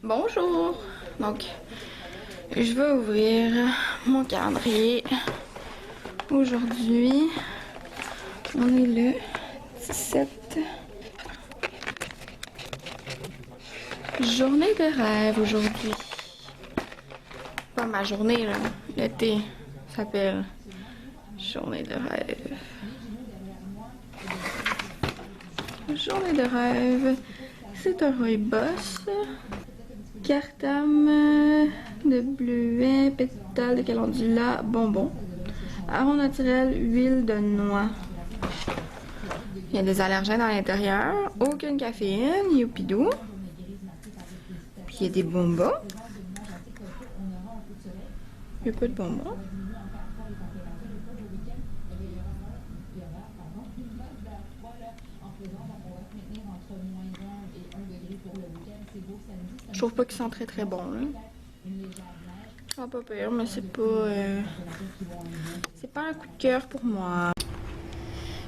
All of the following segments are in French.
Bonjour! Donc, je vais ouvrir mon calendrier. Aujourd'hui, on est le 17. Journée de rêve aujourd'hui. Pas ma journée, là. L'été s'appelle Journée de rêve. Journée de rêve. C'est un rooibos. Cartame de bleuet, pétales de calendula, bonbons. Arôme naturel, huile de noix. Il y a des allergènes à l'intérieur. Aucune caféine, youpidou. Puis il y a des bonbons. Il n'y a pas de bonbons. Je trouve pas qu'ils sont très très bons là. Ah, pas pire, mais c'est pas un coup de cœur pour moi.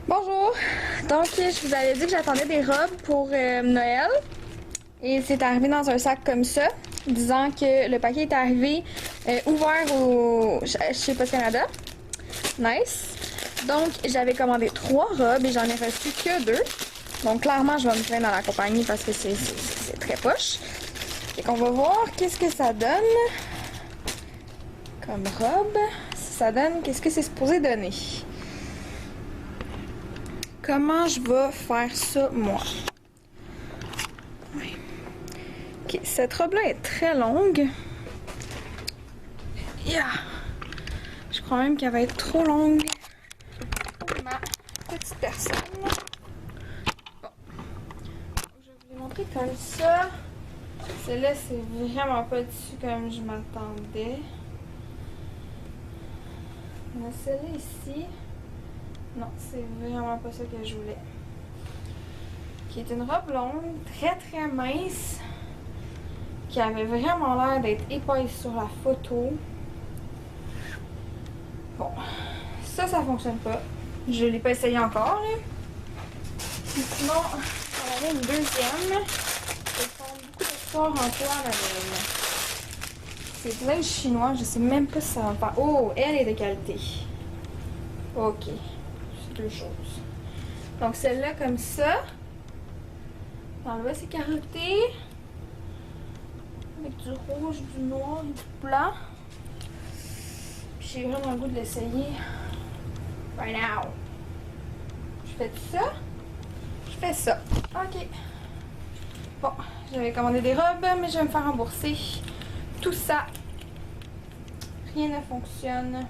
Bonjour! Donc je vous avais dit que j'attendais des robes pour Noël. Et c'est arrivé dans un sac comme ça, disant que le paquet est arrivé ouvert chez Post Canada. Nice! Donc j'avais commandé 3 robes et j'en ai reçu que 2. Donc clairement je vais me plaindre dans la compagnie parce que c'est très poche. Et qu'on va voir qu'est-ce que ça donne comme robe. Si ça donne, qu'est-ce que c'est supposé donner. Comment je vais faire ça moi? Oui. Ok, cette robe-là est très longue. Yeah. Je crois même qu'elle va être trop longue pour ma petite personne. Bon. Je vais vous les montrer comme ça. Celle-là, c'est vraiment pas dessus comme je m'attendais. On a celle-là ici. Non, c'est vraiment pas ça que je voulais. Qui est une robe longue, très très mince. Qui avait vraiment l'air d'être épaisse sur la photo. Bon, ça fonctionne pas. Je l'ai pas essayé encore, là. Sinon, on avait une deuxième. Elles font beaucoup d'espoir en toile avec elle. C'est plein de chinois, je sais même pas si ça va faire. Oh, elle est de qualité. Ok, c'est 2 choses. Donc celle-là comme ça. Dans le bas c'est carotté. Avec du rouge, du noir et du blanc. Puis j'ai vraiment le goût de l'essayer. Right now. Je fais ça. Je fais ça. Ok. Bon, j'avais commandé des robes, mais je vais me faire rembourser. Tout ça. Rien ne fonctionne.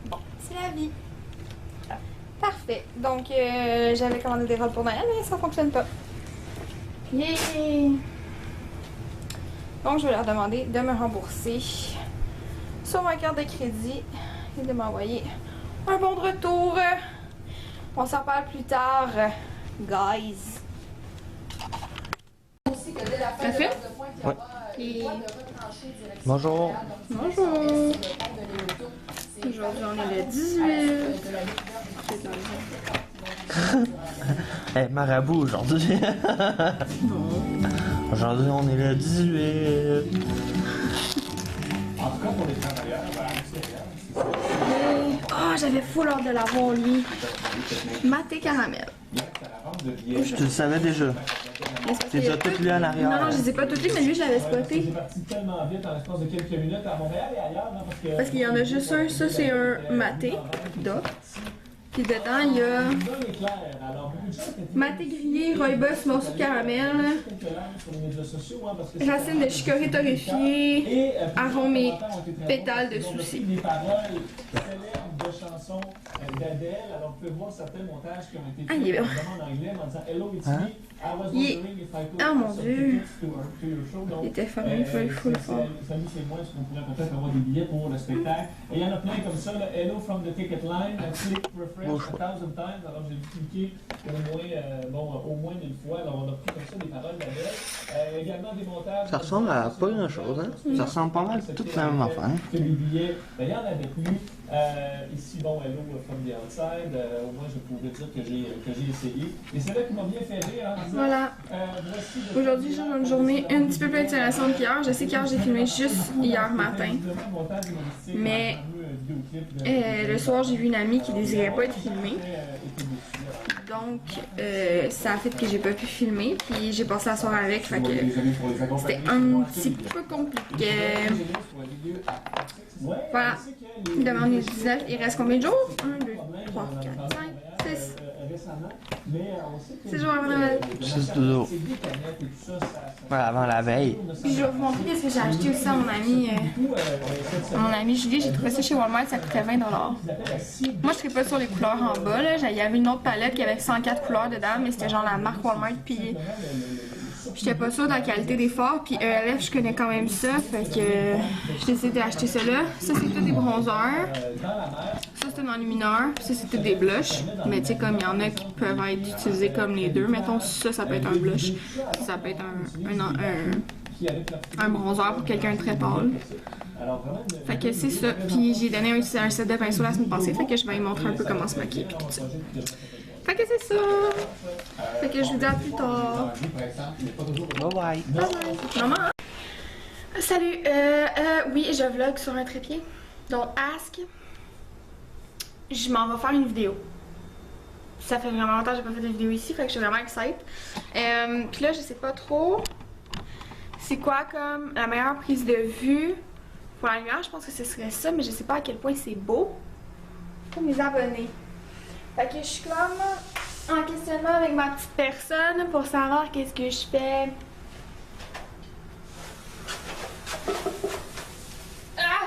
Bon, c'est la vie. Parfait. Donc, j'avais commandé des robes pour Noël, mais ça fonctionne pas. Yay! Donc, je vais leur demander de me rembourser sur ma carte de crédit et de m'envoyer un bon de retour. On s'en parle plus tard, guys. Ça fait? Ouais. Et... Bonjour. Bonjour. Aujourd'hui, on est le 18. Hey, marabout aujourd'hui. Aujourd'hui, on est le 18. En tout cas, pour les travailleurs, Oh, j'avais full hâte de l'avoir, lui. Maté caramel. Tu le savais déjà. Tu les as toutes lues en arrière. Non, je les ai pas toutes lues, mais lui, je l'avais spoté. c'est parti tellement vite en l'espace de quelques minutes à Montréal et ailleurs, non, Parce qu'il y en a juste un, ça c'est un maté. Da. Puis dedans, il y a maté grillé, rooibos, morceau de caramel, racines de chicorée torréfiée, arômes et pétales de souci. Les paroles célèbres de chansons d'Adèle, alors vous pouvez voir certains montages qui ont été faits il est bon. en anglais en disant Hello, it's me. I was wondering if I could Ah, mon have some Dieu. tickets to your show. Donc, Il était fermé, full fort. Samy, c'est moi, est-ce qu'on pourrait peut-être avoir des billets pour le spectacle? Et il y en a plein comme ça, là, Hello from the ticket line, click refresh 1,000 times. Alors j'ai dû cliquer au moins 1000 fois. Alors on a pris comme ça des paroles d'Adèle. Il y également démontable. Ça ressemble à pas grand chose, hein? Ça ressemble pas mal toute la même affaire. Que les billets, il y en avait plus. Ici, bon, hello from the outside. Au moins, je pouvais dire que j'ai essayé. Et c'est là qui m'a bien fait rire. Hein, Voilà. Aujourd'hui, j'ai une journée un petit peu plus intéressante qu'hier. Je sais qu'hier, j'ai filmé juste hier matin. Mais le soir, j'ai vu une amie qui désirait pas être filmée. Donc, ça a fait que j'ai pas pu filmer. Puis j'ai passé la soirée avec. Fait que c'était un petit peu compliqué. Voilà. Demain, on est 19. Il reste combien de jours? 1, 2, 3, 4, 5, 6. 6 jours avant Noël. 6 jours. Voilà, avant la veille. Puis je vais vous montrer ce que j'ai acheté aussi à mon ami Julie. J'ai trouvé ça chez Walmart, ça coûtait 20 $. Moi, je serais pas sur les couleurs en bas. Là. Il y avait une autre palette qui avait 104 couleurs dedans, mais c'était genre la marque Walmart. Puis j'étais pas sûre de la qualité des fards. Puis ELF, je connais quand même ça. Fait que j'ai décidé d'acheter ça là. Ça, c'est tout des bronzers. Ça, c'est un enlumineur. Puis ça, c'est tout des blushs. Mais tu sais, comme il y en a qui peuvent être utilisés comme les deux. Mettons, ça peut être un blush. Ça peut être un bronzer pour quelqu'un de très pâle. Fait que c'est ça. Puis j'ai donné un set de pinceaux la semaine passée. Fait que je vais lui montrer un peu comment se maquiller. Puis tout ça. Fait que c'est ça. Fait que je vous dis à plus tard. Bye bye. Bye bye. Maman. Salut. Oui, je vlog sur un trépied. Donc, ask. Je m'en vais faire une vidéo. Ça fait vraiment longtemps que j'ai pas fait de vidéo ici, fait que je suis vraiment excitée. Puis là, je sais pas trop c'est quoi comme la meilleure prise de vue pour la lumière. Je pense que ce serait ça, mais je sais pas à quel point c'est beau pour mes abonnés. Fait que je suis comme en questionnement avec ma petite personne pour savoir qu'est-ce que je fais. Ah!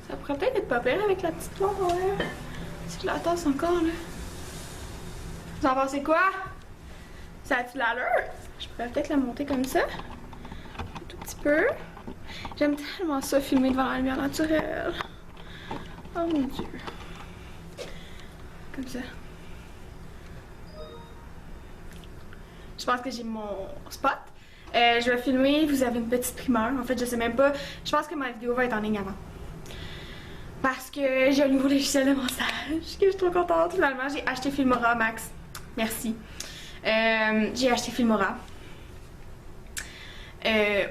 Ça pourrait peut-être être pas pire avec la petite lampe en l'air. C'est de la tasse encore là. Vous en pensez quoi? Ça a-tu l'allure? Je pourrais peut-être la monter comme ça. Un tout petit peu. J'aime tellement ça filmer devant la lumière naturelle. Oh mon dieu. Comme ça. Je pense que j'ai mon spot. Je vais filmer, vous avez une petite primeur. En fait, je sais même pas. Je pense que ma vidéo va être en ligne avant. Parce que j'ai un nouveau logiciel de montage que je suis trop contente. Finalement, j'ai acheté Filmora Max. Merci. J'ai acheté Filmora.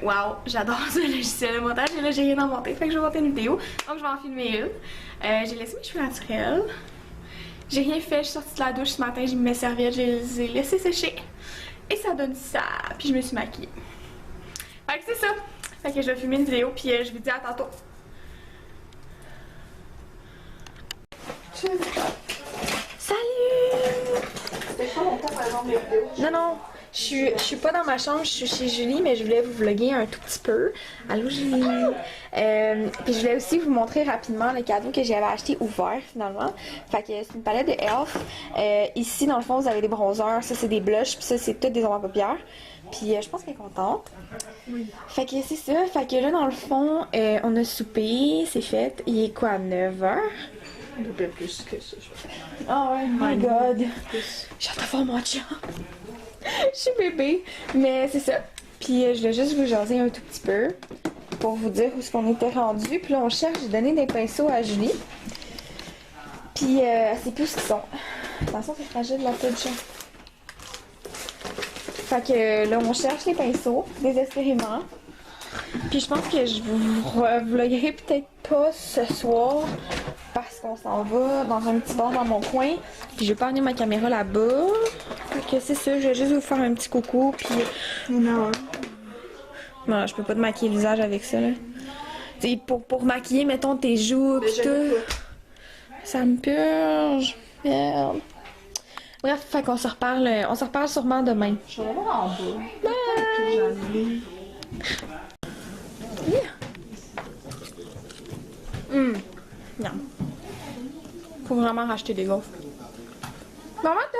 Wow, j'adore ce logiciel de montage. Et là, j'ai rien inventé. Fait que je vais monter une vidéo. Donc, je vais en filmer une. J'ai laissé mes cheveux naturels. J'ai rien fait. Je suis sortie de la douche ce matin. J'ai mis mes serviettes. Je les ai laissées sécher. Et ça donne ça. Puis je me suis maquillée. Fait que c'est ça. Fait que je vais filmer une vidéo. Puis je vous dis à tantôt. Salut! Non, je suis pas dans ma chambre, je suis chez Julie, mais je voulais vous vlogger un tout petit peu. Allô Julie! Puis je voulais aussi vous montrer rapidement le cadeau que j'avais acheté ouvert finalement. Fait que c'est une palette de ELF. Ici, dans le fond, vous avez des bronzers, ça c'est des blushs, puis ça c'est tout des ombres à paupières. Puis je pense qu'elle est contente. Oui. Fait que c'est ça. Fait que là, dans le fond, on a soupé, c'est fait. Il est quoi, 9h? Un peu plus que ça, je pense. Oh my god! J'ai hâte de voir mon chat! Je suis bébé! Mais c'est ça. Puis je voulais juste vous jaser un tout petit peu pour vous dire où est-ce qu'on était rendu. Puis là, on cherche, j'ai donné des pinceaux à Julie. Puis elle sait plus ce qu'ils sont. Attention, c'est fragile la peau de chat. Fait que là, on cherche les pinceaux, désespérément. Puis je pense que je vous vloggerai peut-être pas ce soir parce qu'on s'en va dans un petit bar dans mon coin. Puis je vais pas amener ma caméra là-bas. Fait que c'est ça, je vais juste vous faire un petit coucou. Puis non, je peux pas te maquiller le visage avec ça là. T'sais, pour maquiller, mettons tes joues pis tout. Ça me purge. Merde. Bref, fait qu'on se reparle sûrement demain. Je vais aller en bas. Bye! Non. Faut vraiment racheter des gaufres. Bon matin!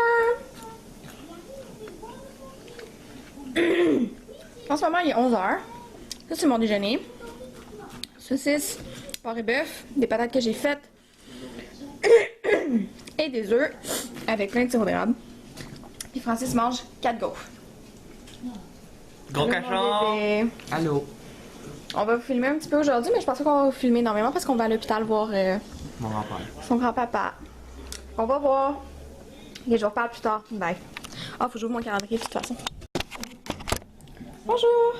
En ce moment, il est 11h. Ça, c'est mon déjeuner. Saucisse, porc et bœuf, des patates que j'ai faites et des œufs avec plein de sirop d'érable. Puis Francis mange 4 gaufres. Gros Allô, cochon! mon bébé. Allô? On va vous filmer un petit peu aujourd'hui, mais je pense pas qu'on va vous filmer énormément parce qu'on va à l'hôpital voir Mon grand-père. son grand-papa. On va voir. Et je vous reparle plus tard. Bye. Ah, faut que j'ouvre mon calendrier de toute façon. Bonjour!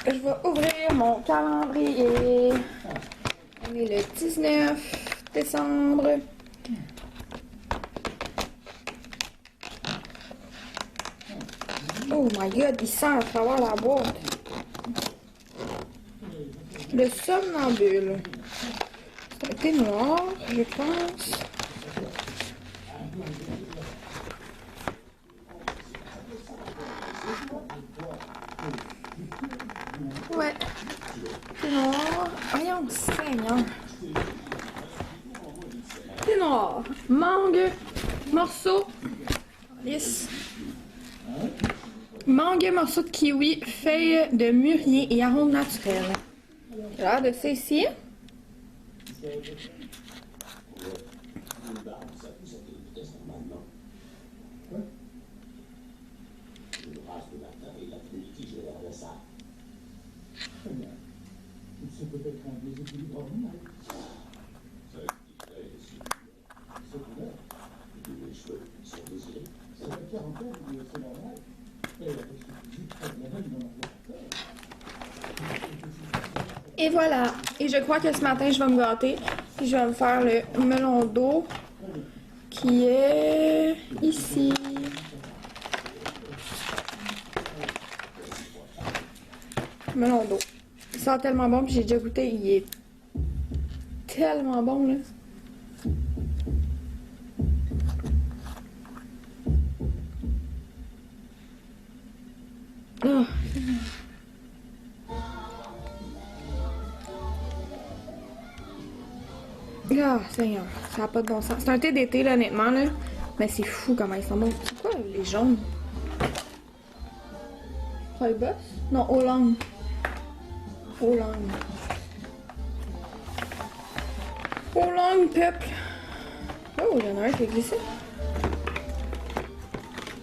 Je vais ouvrir mon calendrier. On est le 19 décembre. Oh my god, il sent à travers la boîte. Le somnambule. Ça a été noir, je pense. Ouais. C'est noir. Voyons, Seigneur. C'est noir. Mangue. Morceau. Lisse. Mangue, morceau de kiwi, feuilles de mûrier et arômes naturels. J'ai l'air de ça ici. Et voilà. Et je crois que ce matin, je vais me gâter. Puis je vais me faire le melon d'eau qui est ici. Melon d'eau. Il sent tellement bon, puis j'ai déjà goûté. Il est tellement bon, là. Oh. Ah, Seigneur, ça n'a pas de bon sens. C'est un thé d'été, là, honnêtement, là. Mais c'est fou comment ils sont bons. C'est quoi, les jaunes? Rooibos? Non, Oolong. Oolong. Oolong, peuple. Oh, il y en a un qui est glissé.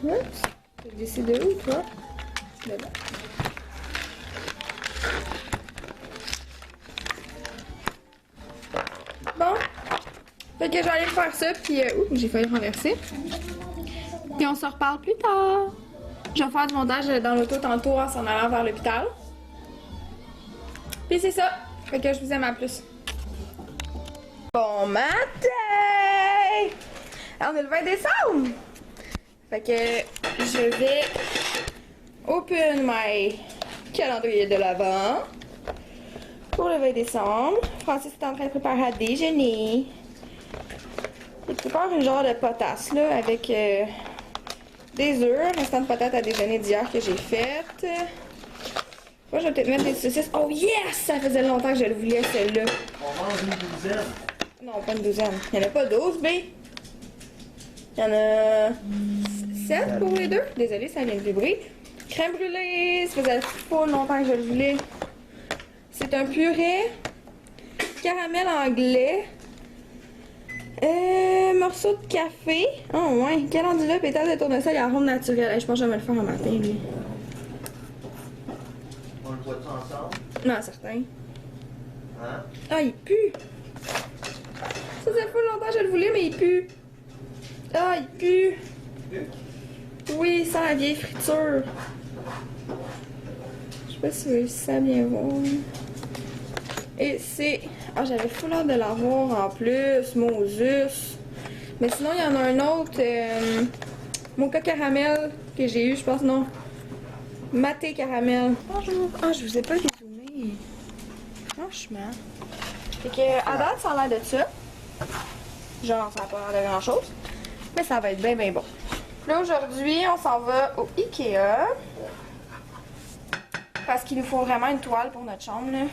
Oups. T'es glissé de où, toi? De là. Bon. Fait que je vais aller faire ça, puis... oups, j'ai failli renverser. Puis on se reparle plus tard. Je vais faire du montage dans l'auto tantôt en s'en allant vers l'hôpital. Puis c'est ça. Fait que je vous aime à plus. Bon matin! Alors, on est le 20 décembre! Fait que je vais open my calendrier de l'Avent pour le 20 décembre. Francis est en train de préparer à déjeuner. Il prépare une genre de potasse là avec des œufs, restant de patates à déjeuner d'hier que j'ai faite. Moi, je vais peut-être mettre des saucisses. Oh yes! Ça faisait longtemps que je le voulais, celle-là. On mange une douzaine. Non, pas une douzaine. Il n'y en a pas 12, B. Il y en a 7 pour les deux. Désolée, ça vient de vibrer. Crème brûlée. Ça faisait pas longtemps que je le voulais. C'est un purée. Caramel anglais. Morceau de café. Oh ouais. Calendula, pétale de tournesol et arôme naturel. Je pense que je vais me le faire un matin, lui. On le voit-tu ensemble? Non, certain. Hein? Ah, il pue. Ça fait pas longtemps que je le voulais, mais il pue. Ah, il pue. Oui, sans la vieille friture. Je sais pas si vous réussissez ça bien voir. Et c'est... Ah, j'avais full hâte de l'avoir en plus. Moses. Mais sinon, il y en a un autre. Mocha caramel que j'ai eu, je pense, non. Maté caramel. Bonjour. Ah, je vous ai pas dézoomé. Franchement. Fait que, à date, ça a l'air de ça. Genre, ça n'a pas l'air de grand chose. Mais ça va être bien, bien bon. Là, aujourd'hui, on s'en va au Ikea. Parce qu'il nous faut vraiment une toile pour notre chambre, là.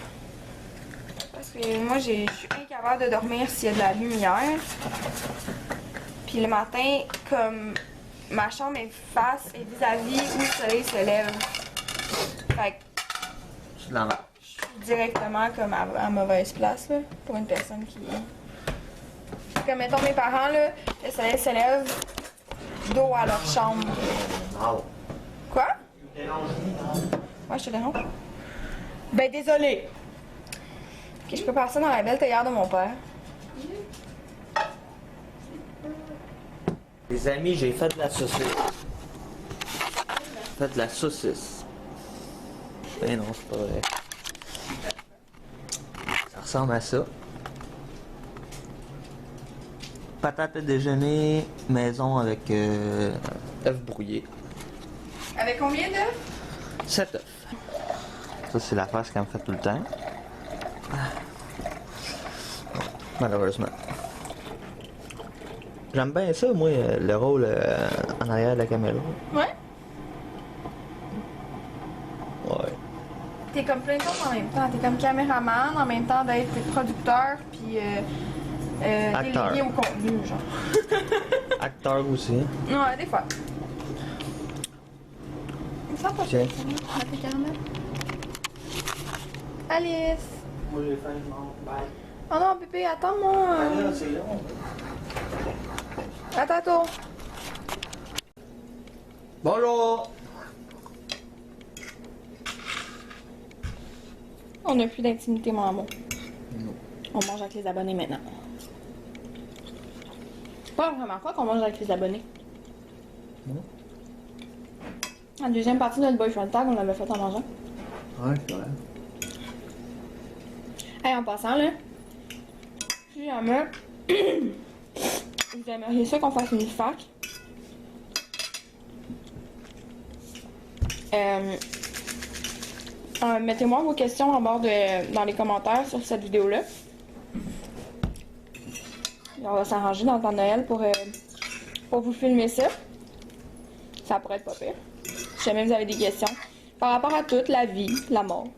Parce que moi, je suis incapable de dormir s'il y a de la lumière. Puis le matin, comme ma chambre est face et vis-à-vis où le soleil se lève. Fait que Je l'en vais. je suis directement comme à mauvaise place, là, pour une personne qui Comme mettons mes parents, là, le soleil se lève dos à leur chambre. Non. Quoi? Ouais, je te dérange. Ben désolé. Ok, je prépare ça dans la belle théière de mon père. Les amis, j'ai fait de la saucisse. Fait de la saucisse. Ben non, c'est pas vrai. Ça ressemble à ça. Patate à déjeuner, maison avec œufs brouillés. Avec combien d'œufs? 7 œufs. Ça, c'est la face qu'elle me fait tout le temps. Malheureusement. J'aime bien ça, moi, le rôle en arrière de la caméra. Ouais. Ouais. T'es comme plein de choses en même temps. T'es comme caméraman, en même temps d'être producteur, puis Acteur. délégué au contenu, genre. Acteur aussi. Ouais, des fois. Ça pas Tiens. tes caramels. Alice. Moi, j'ai faim, je mange. Bye. Oh non, bébé, attends-moi. C'est long. À tantôt. Bonjour! On n'a plus d'intimité, mon amour. Non. On mange avec les abonnés maintenant. C'est pas la première fois qu'on mange avec les abonnés. Non. La deuxième partie de notre boyfriend tag, on l'avait fait en mangeant. Ouais, c'est vrai. Hey, en passant, là, si jamais vous aimeriez ça qu'on fasse une fac, mettez-moi vos questions en bord dans les commentaires sur cette vidéo-là. Et on va s'arranger dans le temps de Noël pour vous filmer ça. Ça pourrait être pas pire. Si jamais vous avez des questions par rapport à toute la vie, la mort,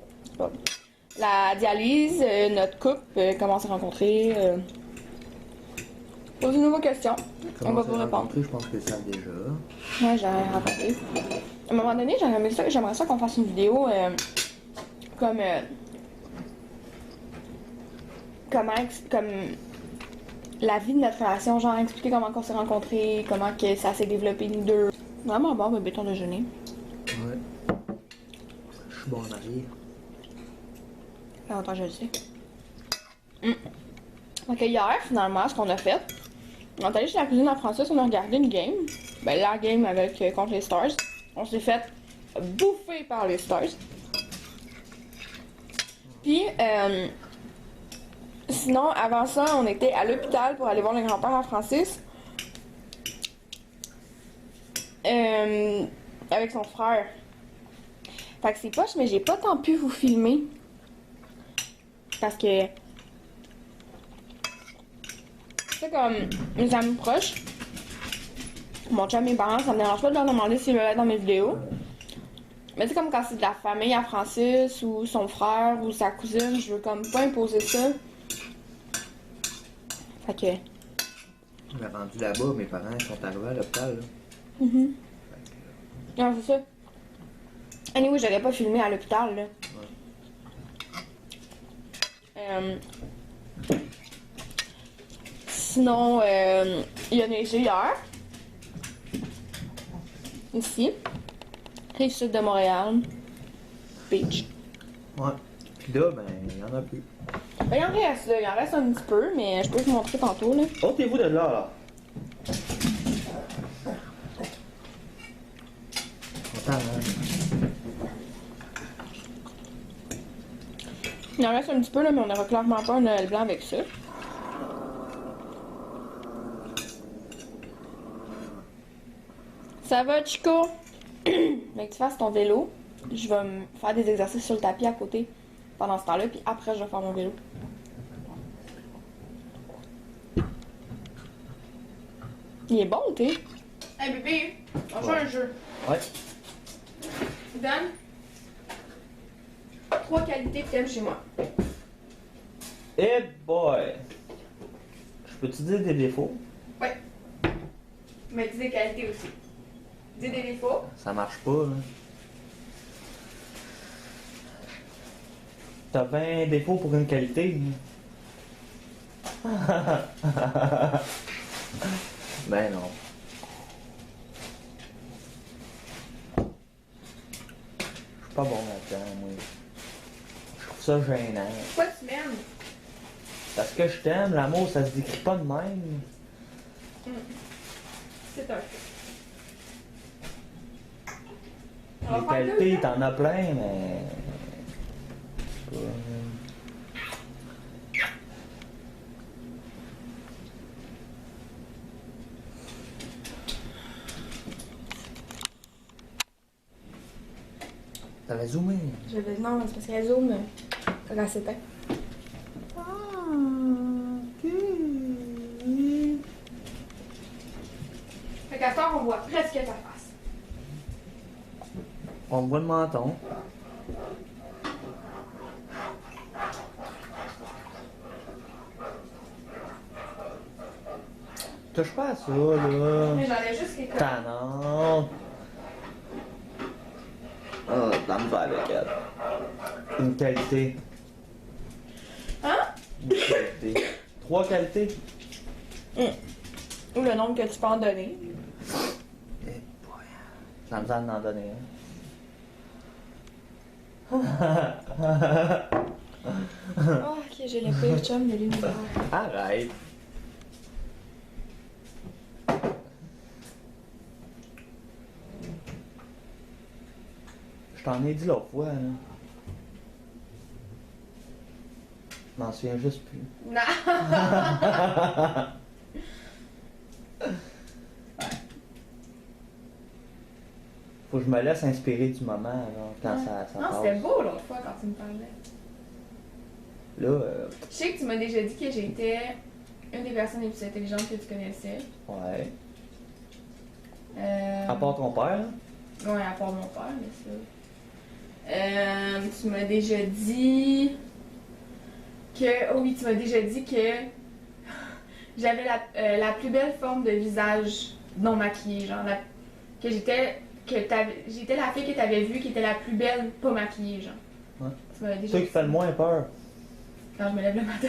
la dialyse, notre couple, comment on s'est rencontrés. Posez-nous vos questions. On va vous répondre. Je pense que ça déjà. Ouais, j'ai raconté. À un moment donné, j'aimerais ça qu'on fasse une vidéo comme comme la vie de notre relation, genre expliquer comment on s'est rencontrés, comment que ça s'est développé nous deux. Vraiment bon, bébé, ton déjeuner. Ouais. Je suis bon en arrière. Ça fait longtemps que je le sais. Donc hier, finalement, ce qu'on a fait, on est allé chez la cuisine en Francis, on a regardé une game. Ben la game avec contre les Stars. On s'est fait bouffer par les Stars. Puis, sinon, avant ça, on était à l'hôpital pour aller voir le grand-père à Francis. Avec son frère. Fait que c'est poche, mais j'ai pas tant pu vous filmer. Parce que... C'est comme mes amis proches. Mon chum, mes parents, ça me dérange pas de leur demander s'ils veulent être dans mes vidéos. Mais c'est comme quand c'est de la famille à Francis, ou son frère, ou sa cousine, je veux comme pas imposer ça. Fait que... On l'a vendu là-bas, mes parents ils sont arrivés à l'hôpital. Non, c'est ça. Anyway, j'aurais pas filmé à l'hôpital, là. Sinon, il y a neigé hier. Ici. Rive sud de Montréal. Beach. Ouais. Puis là, ben, il y en a plus. Ben, il en reste, là. Il en reste un petit peu, mais je peux vous montrer tantôt, là. Ôtez-vous de là, là. Content, hein? Il en reste un petit peu, là, mais on n'aura clairement pas un Noël blanc avec ça. Ça va, Chico? Mais que tu fasses ton vélo. Je vais me faire des exercices sur le tapis à côté pendant ce temps-là, puis après, je vais faire mon vélo. Il est bon, le thé? Hey, bébé, on joue à un jeu. Ouais. Donne 3 qualités que t'aimes chez moi. Eh boy! Je peux-tu dire des défauts? Ouais. Mais dis des qualités aussi. Dis des défauts. Ça marche pas, là. T'as 20 défauts pour une qualité. Ben non. Je suis pas bon là-dedans, moi. Je trouve ça gênant. Pourquoi tu m'aimes? Parce que je t'aime, l'amour, ça se décrit pas de même. C'est un fait. Les qualités, t'en as plein, mais... c'est pas- T'avais zoomé. Non, c'est parce qu'elle zoome quand elle s'éteint. Ah, ok. Fait qu'à ce temps, on voit presque ta face. On me voit le menton. Touche pas à ça, là. Mais j'en ai juste quelques. Tannant. Oh, la misère avec elle. Une qualité. Hein? Une qualité. 3 qualités. Ou le nombre que tu peux en donner. Eh boy. La misère d'en donner Oh, ok, j'ai le pire chum de l'univers. Arrête. Je t'en ai dit l'autre fois, là. Je m'en souviens juste plus. Non! Faut que je me laisse inspirer du moment, là, quand ça Non, passe. c'était beau l'autre fois quand tu me parlais. Là, Je sais que tu m'as déjà dit que j'étais une des personnes les plus intelligentes que tu connaissais. ouais. À part ton père, là. Ouais, à part mon père, bien sûr. Tu m'as déjà dit que... Oh oui, tu m'as déjà dit que j'avais la plus belle forme de visage non maquillée, genre que j'étais la fille que t'avais vue qui était la plus belle pas maquillée, genre. Ouais. Tu m'as déjà Toi dit qui fait le moins peur. quand je me lève le matin.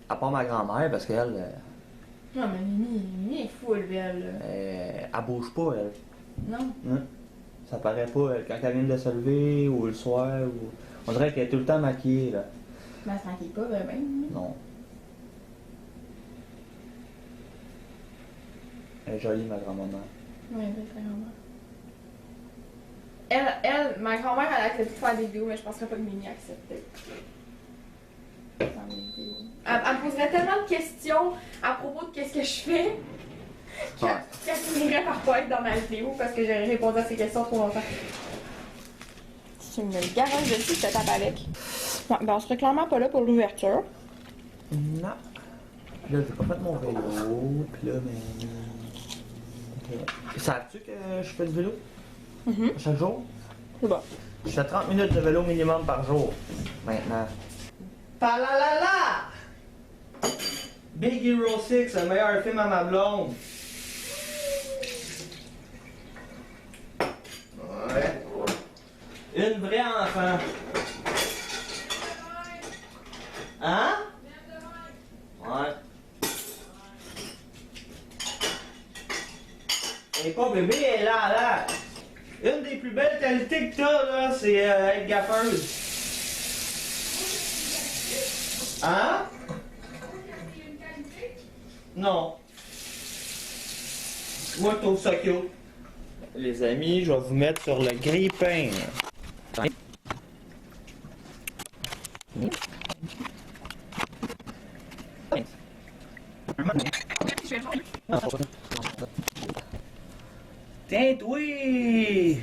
À part ma grand-mère, parce qu'elle, Non, mais Mimi est full belle, là. elle bouge pas, elle. Non? Hein? Ça paraît pas, elle, quand elle vient de se lever, ou le soir, ou... On dirait qu'elle est tout le temps maquillée, là. Mais elle se maquille pas, ben. Non. Elle est jolie, ma grand-maman. Ouais, belle ta grand-mère. Ma grand-mère, elle accepte de faire des vidéos, mais je penserais pas que Mimi acceptait. Faire des vidéos. Elle me poserait tellement de questions à propos de qu'est-ce que je fais qu'elle finirait par pas être dans ma vidéo parce que j'aurais répondu à ces questions trop longtemps. Tu me le garages dessus, je te tape avec. Ouais, ben on serait clairement pas là pour l'ouverture. Non. Là, j'ai pas fait mon vélo, pis là, mais... Ok. Savais-tu que je fais du vélo? Chaque jour? C'est bon. Je fais 30 minutes de vélo minimum par jour, maintenant. Palalala! Big Hero 6, le meilleur film à ma blonde. Ouais. Une vraie enfant. Hein? Ouais. Elle est pas bébé, elle est là. Une des plus belles qualités que t'as, là, c'est être gaffeuse. Hein? Non. Moi, je trouve ça cute. Les amis, je vais vous mettre sur le grille-pain. Tiens, oui!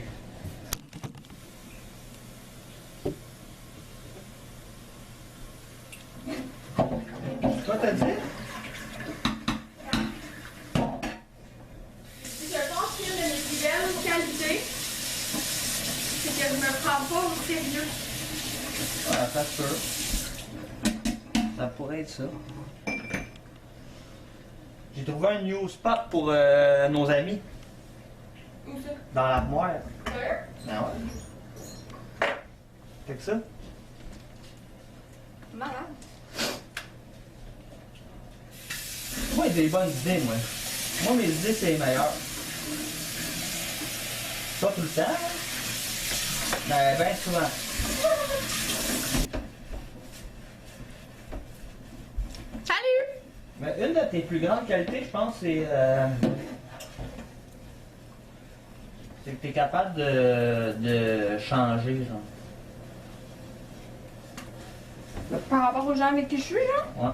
Toi, t'as dit? Si je pense qu'une de mes plus belles qualités, c'est que je me prends pas au sérieux. Ouais, ça se peut. Ça pourrait être ça. J'ai trouvé un new spot pour nos amis. Où ça? Dans l'armoire. Sérieux? Ah ouais. Fait que ça? Malade. Moi, j'ai des bonnes idées, moi. Moi, mes idées, c'est les meilleures. Pas tout le temps, hein? Ben, ben souvent. Salut! Mais une de tes plus grandes qualités, je pense, c'est que t'es capable de changer, genre. Par rapport aux gens avec qui je suis, là? Ouais.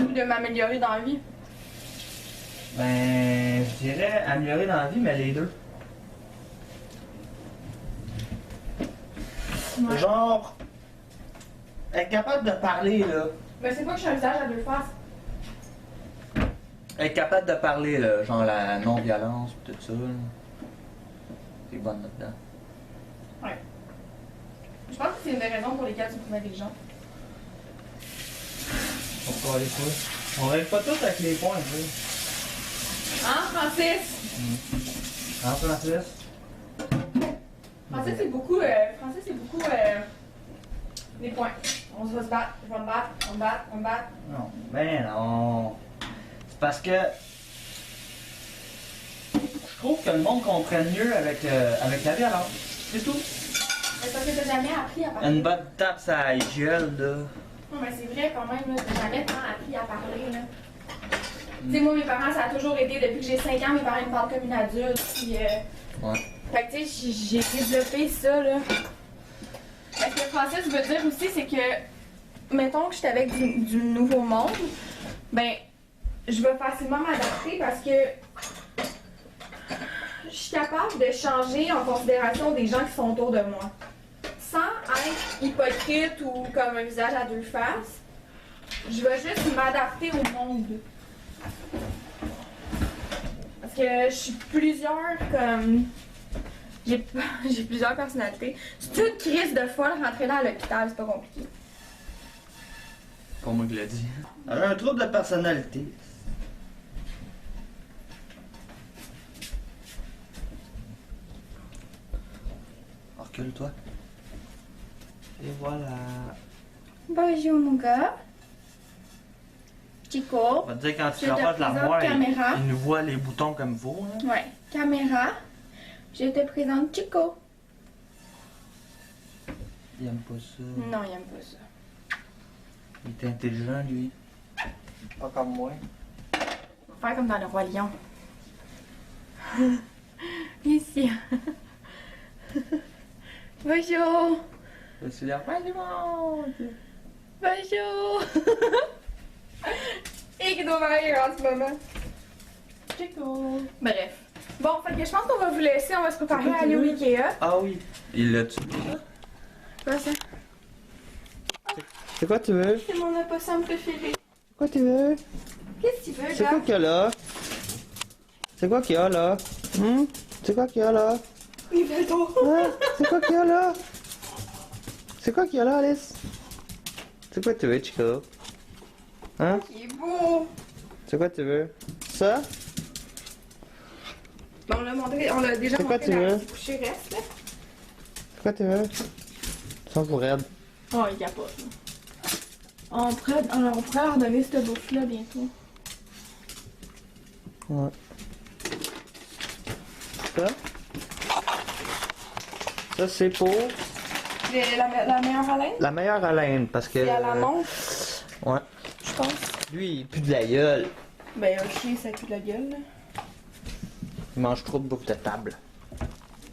Ou de m'améliorer dans la vie? Ben, je dirais améliorer dans la vie, mais les deux. Ouais. Genre, être capable de parler, là. Ben, c'est pas que je suis un visage à deux faces. Être capable de parler, là. Genre la non-violence, tout ça. Là. T'es bonne là-dedans. Ouais. Je pense que c'est une des raisons pour lesquelles tu trouves intelligent. Pourquoi aller quoi? On règle pas tout avec les points, tu sais. Hein, Francis? Hein, Francis? Francis, c'est beaucoup, des points. On va se battre, je vais me battre, on me battre, on me battre. Non, ben non. C'est parce que je trouve que le monde comprenne mieux avec la violence. C'est tout. Mais parce que t'as jamais appris à parler. Une bonne tape, ça gueule, là. Non, mais c'est vrai quand même, là, t'as jamais tant appris à parler, là. Tu sais, moi, mes parents, ça a toujours été, depuis que j'ai 5 ans, mes parents me parlent comme une adulte, puis Ouais. Fait que, tu sais, j'ai développé ça, là. Ce que Francis veut dire aussi, c'est que, mettons que je suis avec du nouveau monde, ben, je vais facilement m'adapter parce que je suis capable de changer en considération des gens qui sont autour de moi. Sans être hypocrite ou comme un visage à deux faces, je vais juste m'adapter au monde. Parce que je suis plusieurs comme. J'ai plusieurs personnalités. C'est une crise de folle rentrer dans l'hôpital, c'est pas compliqué. Pas moi qui l'ai dit. Elle a un trouble de personnalité. Recule-toi. Et voilà. Bonjour mon gars. Chico. On va te dire quand tu Je te rapproches l'armoire, présente caméra. il nous voit les boutons comme il faut. Hein? Ouais, caméra. Je te présente Chico. Il aime pas ça. Non, il aime pas ça. Il est intelligent, lui. Pas comme moi. On va faire comme dans le Roi Lion. Ici. Bonjour. C'est la fin du monde. Bonjour. Et qui doit rire en ce moment. Chico. Bref. Bon, fait que je pense qu'on va vous laisser, on va se préparer à aller au Ikea. Ah oui. Il l'a tué. Quoi ça? C'est quoi tu veux? C'est mon opossum préféré. Quoi tu veux? Qu'est-ce que tu veux, C'est gars? quoi qu'il y a là? C'est quoi qu'il y a là? C'est quoi qu'il y a là? Il fait trop. Hein? C'est quoi qu'il y a là? C'est quoi qu'il y a là, Alice? C'est quoi tu veux, Chico? Hein? Il est beau. C'est quoi tu veux? Ça? Bon, on l'a montré, on l'a déjà C'est quoi montré tu dans veux? le petit coucher reste, là. C'est quoi tu veux? Sans pour raide. Oh, il capote. Là. On pourrait leur donner cette bouffe-là bientôt. Ouais. Ça? Ça c'est pour La meilleure haleine? la meilleure haleine parce que. C'est à la montre, Ouais. je pense. Lui, il pue de la gueule. Ben, un chien, ça pue de la gueule, là. Il mange trop de bouffe de table.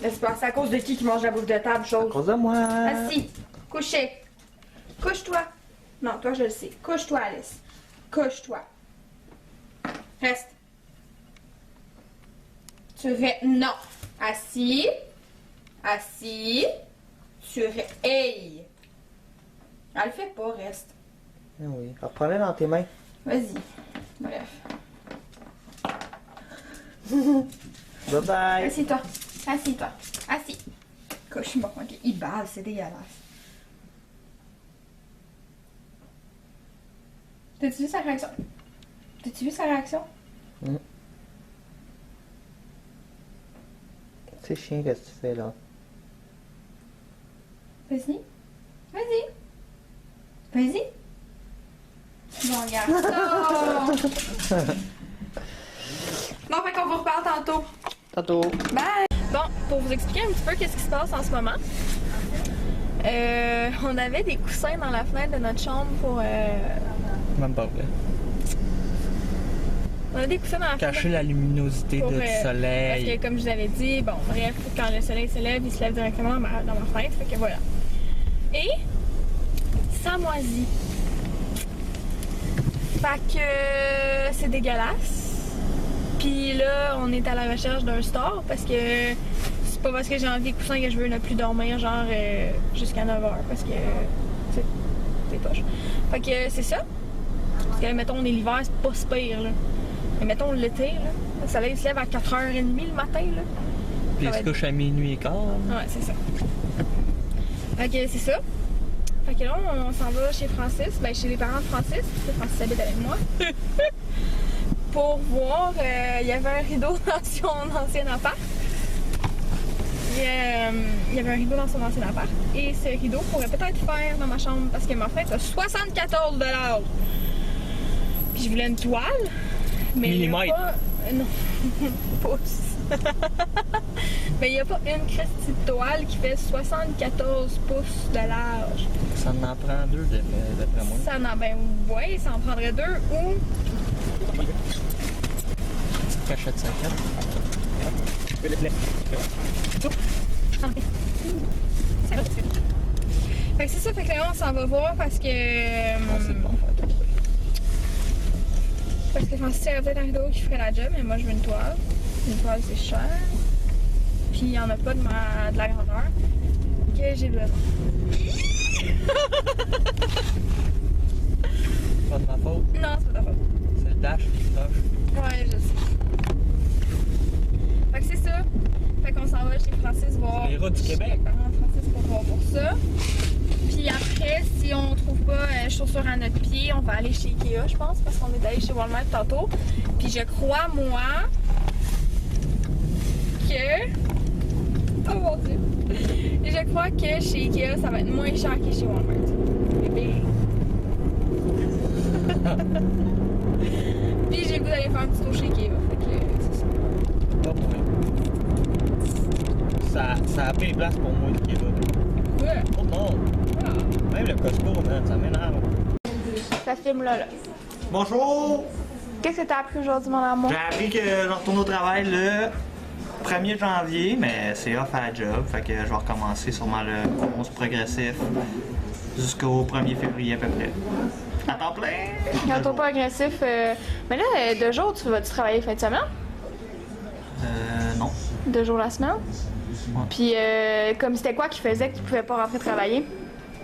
Mais c'est à cause de qui mange la bouffe de table, À chose? cause de moi. Assis. Couché. Couche-toi. Non, toi, je le sais. Couche-toi, Alice. Couche-toi. Reste. Non. Assis. Assis. Hey. Elle le fait pas, reste. Ah oui. Reprenez dans tes mains. Vas-y. Bref. Bye bye. Assis-toi. Assis-toi. Assis. Couche-moi. Ok. Il bave, c'est dégueulasse. T'as-tu vu sa réaction? T'as-tu vu sa réaction? C'est chiant, qu'est-ce que tu fais là? Vas-y. Vas-y. Vas-y. Bon, regarde. Bon, fait qu'on vous reparle tantôt. Tantôt. Bye! Bon, pour vous expliquer un petit peu qu'est-ce qui se passe en ce moment, on avait des coussins dans la fenêtre de notre chambre pour... Même pas vrai. On a des coussins dans la fenêtre Cacher la luminosité pour, du parce soleil. que, comme je vous avais dit, bon, bref, quand le soleil se lève, il se lève directement dans ma fenêtre, fait que voilà. Et ça moisit. Fait que c'est dégueulasse. Puis là, on est à la recherche d'un store parce que c'est pas parce que j'ai envie de coussins que je veux ne plus dormir genre jusqu'à 9h parce que c'est poche. Fait que c'est ça. Parce que mettons on est l'hiver, c'est pas si pire là. Mais mettons l'été là, le soleil se lève à 4h30 le matin là. Puis il Ça va se couche à minuit et quart. Ouais, c'est ça. Fait que c'est ça. Fait que là, on s'en va chez Francis, ben chez les parents de Francis, parce que Francis habite avec moi. Pour voir, il y avait un rideau dans son ancien appart. Il y avait un rideau dans son ancien appart. Et ce rideau pourrait peut-être faire dans ma chambre parce que ma fenêtre a 74 $. Puis je voulais une toile. Mais il y a Millimètre. pas... Non, pouces. Mais il n'y a pas une Christie de toile qui fait 74 pouces de large. Ça en prend deux d'après moi. Ça en... Ben ouais, ça en prendrait deux ou... Cachette 50. Fait que c'est ça, fait que là on s'en va voir parce que... C'est bon. Parce que Francis aurait peut-être un rideau qui ferait la job, mais moi je veux une toile. Une toile c'est cher. Puis il n'y en a pas de la grandeur que j'ai besoin. Pas de ma faute. Non, c'est pas ta faute. C'est le dash qui cloche. Ouais, je sais. Fait que c'est ça. Fait qu'on s'en va chez Francis voir. Les routes du Québec. Chez les parents de Francis pour voir pour ça. Puis après, si on trouve pas chaussures à notre pied, on va aller chez Ikea, je pense, parce qu'on est allé chez Walmart tantôt. Puis je crois, moi, que... Oh mon Dieu! Et je crois que chez Ikea, ça va être moins cher que chez Walmart. Bébé. Puis j'ai le goût d'aller faire un petit tour chez Ikea. Fait que c'est ça. Pas pour moi. Ça a pris place pour moi qui est là. Ouais. Oh non! Ah. Même le Costco, man, ça m'énerve. Ça filme là. Bonjour! Qu'est-ce que t'as appris aujourd'hui, mon amour? J'ai appris que je retourne au travail le 1er janvier, mais c'est off à la job. Fait que je vais recommencer sûrement le 11 progressif jusqu'au 1er février à peu près. À temps plein! Un tour pas agressif. Mais là, 2 jours, tu vas-tu travailler fin de semaine? Non. 2 jours la semaine? Ouais. Puis, comme c'était quoi qui faisait que tu pouvais pas rentrer travailler?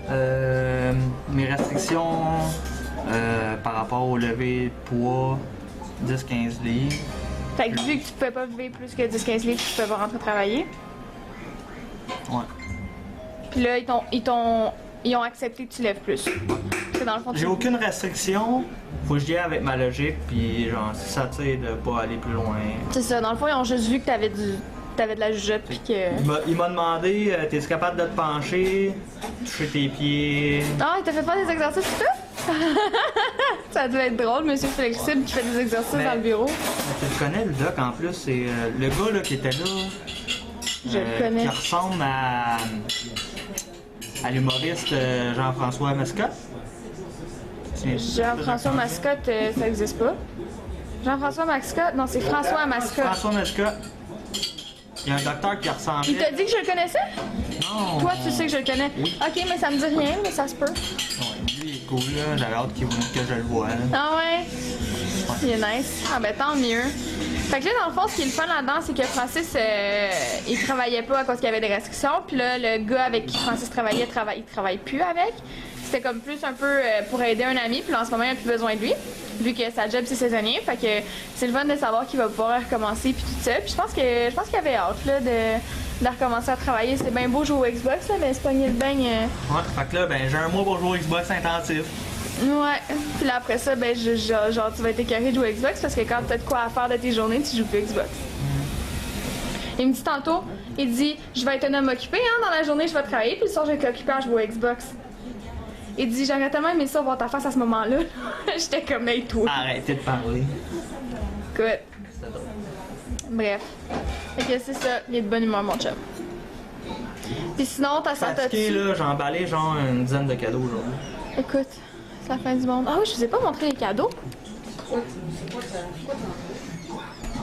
Mes restrictions par rapport au lever de poids, 10-15 livres. Fait que vu que tu pouvais pas lever plus que 10-15 livres, tu pouvais pas rentrer travailler. Ouais. Puis là, ils ont accepté que tu lèves plus. Parce que dans le fond, J'ai aucune restriction. Faut que je dise avec ma logique, puis genre, si ça tire de pas aller plus loin. C'est ça, dans le fond, ils ont juste vu que t'avais de la jugeote, puis que... Il m'a demandé, t'es-tu capable de te pencher, toucher tes pieds? Ah, il t'a fait faire des exercices et tout? Ça devait être drôle, monsieur flexible qui fait des exercices Mais- dans le bureau. Tu le connais, le doc, en plus, c'est le gars là, qui était là. Je le connais. Qui ressemble à l'humoriste Jean-François Mascotte. Jean-François Mascotte, ça existe pas. Jean-François Mascotte? Non, c'est François Mascotte. François Mascotte. Il y a un docteur qui ressemblait. Il t'a dit que je le connaissais? Non. Toi, tu sais que je le connais. Oui. Ok, mais ça me dit rien, mais ça se peut. Ouais, lui, il est cool, là. J'avais hâte que je le voie. Là. Ah ouais? Il est nice. Ah ben tant mieux. Fait que là, dans le fond, ce qui est le fun là-dedans, c'est que Francis, il travaillait pas à cause qu'il y avait des restrictions. Puis là, le gars avec qui Francis travaillait, il travaille plus avec. C'était comme plus un peu pour aider un ami. Puis là, en ce moment, il n'a plus besoin de lui, vu que sa job, c'est saisonnier. Fait que c'est le fun de savoir qu'il va pouvoir recommencer puis tout ça. Puis je pense qu'il avait hâte là, de recommencer à travailler. C'est bien beau jouer au Xbox, là, mais se pogner le bain... Ouais, fait que là, ben, j'ai un mois pour jouer au Xbox intensif. Ouais. Puis là, après ça, ben, genre, tu vas être écœuré de jouer au Xbox parce que quand t'as de quoi à faire de tes journées, tu joues plus au Xbox. Il me dit tantôt, il dit, je vais être un homme occupé, hein, dans la journée, je vais travailler, puis le soir, je vais être occupé à jouer au Xbox. Il dit j'aurais tellement aimé ça voir ta face à ce moment-là. J'étais comme hey toi. Arrêtez de parler. Écoute. C'était drôle. Bref. Fait que c'est ça, il est de bonne humeur mon chum. Puis sinon, ta santé. Fatigué, là, j'ai emballé genre une dizaine de cadeaux aujourd'hui. Écoute, c'est la fin du monde. Ah oui, je vous ai pas montré les cadeaux.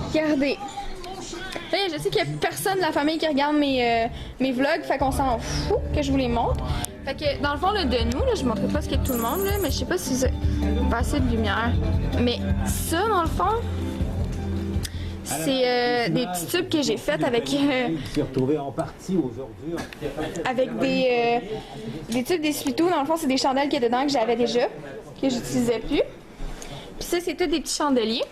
Regardez. Là, je sais qu'il y a personne de la famille qui regarde mes vlogs, fait qu'on s'en fout que je vous les montre. Fait que dans le fond, là, de nous, là, je montrerai presque tout le monde, là, mais je sais pas si c'est pas assez de lumière. Mais ça, dans le fond, c'est des petits tubes que j'ai fait avec avec des tubes d'essuie-tout. Dans le fond, c'est des chandelles qu'il y a dedans que j'avais déjà, que j'utilisais plus. Puis ça, c'est tous des petits chandeliers.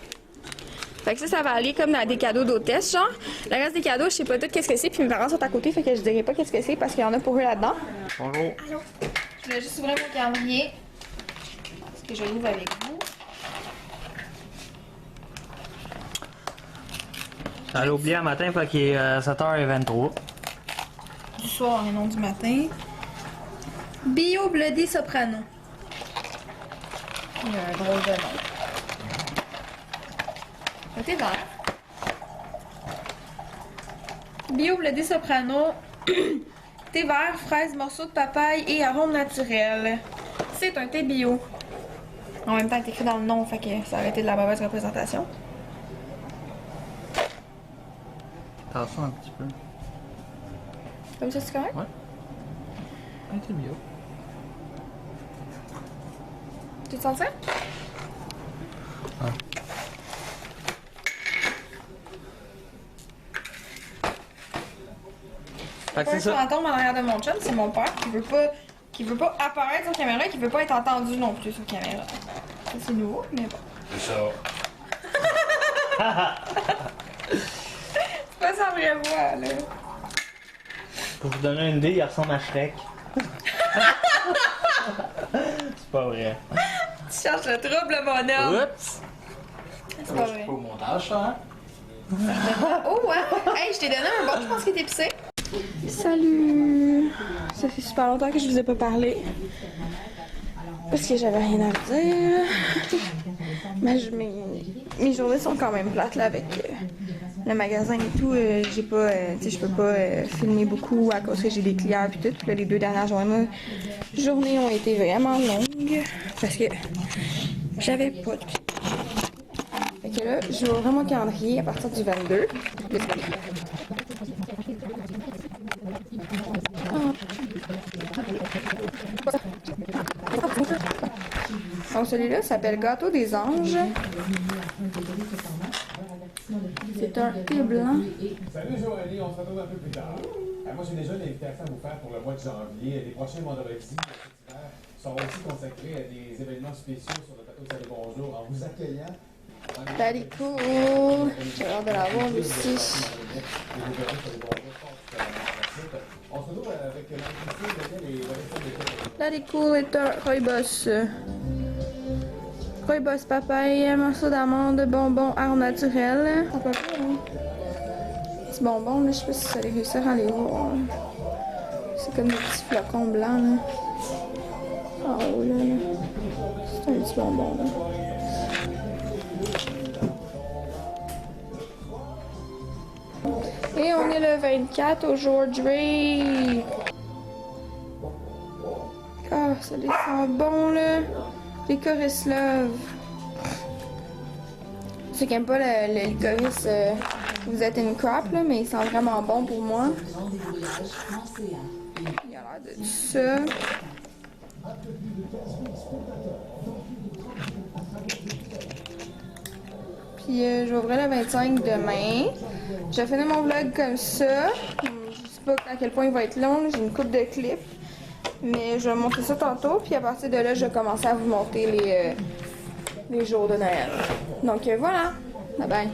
Fait que ça va aller comme dans des cadeaux d'hôtesse, genre. Le reste des cadeaux, je sais pas tout qu'est-ce que c'est, puis mes parents sont à côté, fait que je dirais pas qu'est-ce que c'est parce qu'il y en a pour eux là-dedans. Bonjour. Allô? Je voulais juste ouvrir mon calendrier. Parce que je l'ouvre avec vous. J'allais oublier un matin, fait qu'il est 7h23. Du soir et non du matin. Bio Bloody Soprano. Il y a un drôle de nom. Côté vert. Bio Bloody Soprano. Thé vert, fraise, morceaux de papaye et arôme naturel. C'est un thé bio. En même temps, c'est écrit dans le nom, fait que ça aurait été de la mauvaise représentation. T'as ça un petit peu. Comme ça, c'est correct? Ouais. Un thé bio. Tu te sens ça? Ah. Fait que Pas c'est un ça. fantôme en arrière de mon chum, c'est mon père qui veut pas apparaître sur caméra et qui veut pas être entendu non plus sur caméra. Ça c'est nouveau, mais bon. C'est ça. C'est pas sa vraie voix, là. Pour vous donner une idée, il ressemble à Shrek. C'est pas vrai. Tu cherches le trouble, mon homme. Oups! C'est pas vrai. Au montage, ça, hein? Oh ouais! Hey, je t'ai donné un bon, je pense qu'il est épicé. Salut! Ça fait super longtemps que je vous ai pas parlé. Parce que j'avais rien à vous dire. Mais mes journées sont quand même plates là avec le magasin et tout. J'ai pas, je peux pas filmer beaucoup à cause que j'ai des clients et tout. Puis là, les 2 dernières journées ont été vraiment longues parce que j'avais pas de clients. Fait que là, je vais ouvrir mon calendrier à partir du 22. Donc celui-là s'appelle Gâteau des Anges. C'est un thé blanc. Salut Joanie, on se retrouve un peu plus tard. Moi j'ai déjà une invitation à vous faire pour le mois de janvier. Les prochains vendredis cet hiver seront aussi consacrés à des événements spéciaux sur le plateau de Salut Bonjour en vous accueillant. Salut cool! J'ai hâte de l'avoir aussi. On se retrouve avec Marie-Christine, Daniel et Salut cool est un rooibos. Rooibos papaye, morceau d'amande, bonbon, arôme naturel. Ça peut pas, hein? Petit bonbon, là, je sais pas si ça allait réussir à les voir. C'est comme des petits flocons blancs, là. En haut, là. C'est un petit bonbon, là. Et on est le 24 aujourd'hui. Ah, ça les sent bon, là. Licorice Love. Ceux qui n'aiment pas le licorice, vous êtes une crop, là, mais il sent vraiment bon pour moi. Il a l'air de ça. Puis je vais ouvrir le 25 demain. Je vais finir mon vlog comme ça. Je sais pas à quel point il va être long, j'ai une coupe de clips. Mais je vais monter ça tantôt, puis à partir de là, je vais commencer à vous monter les jours de Noël. Donc voilà, bye bye.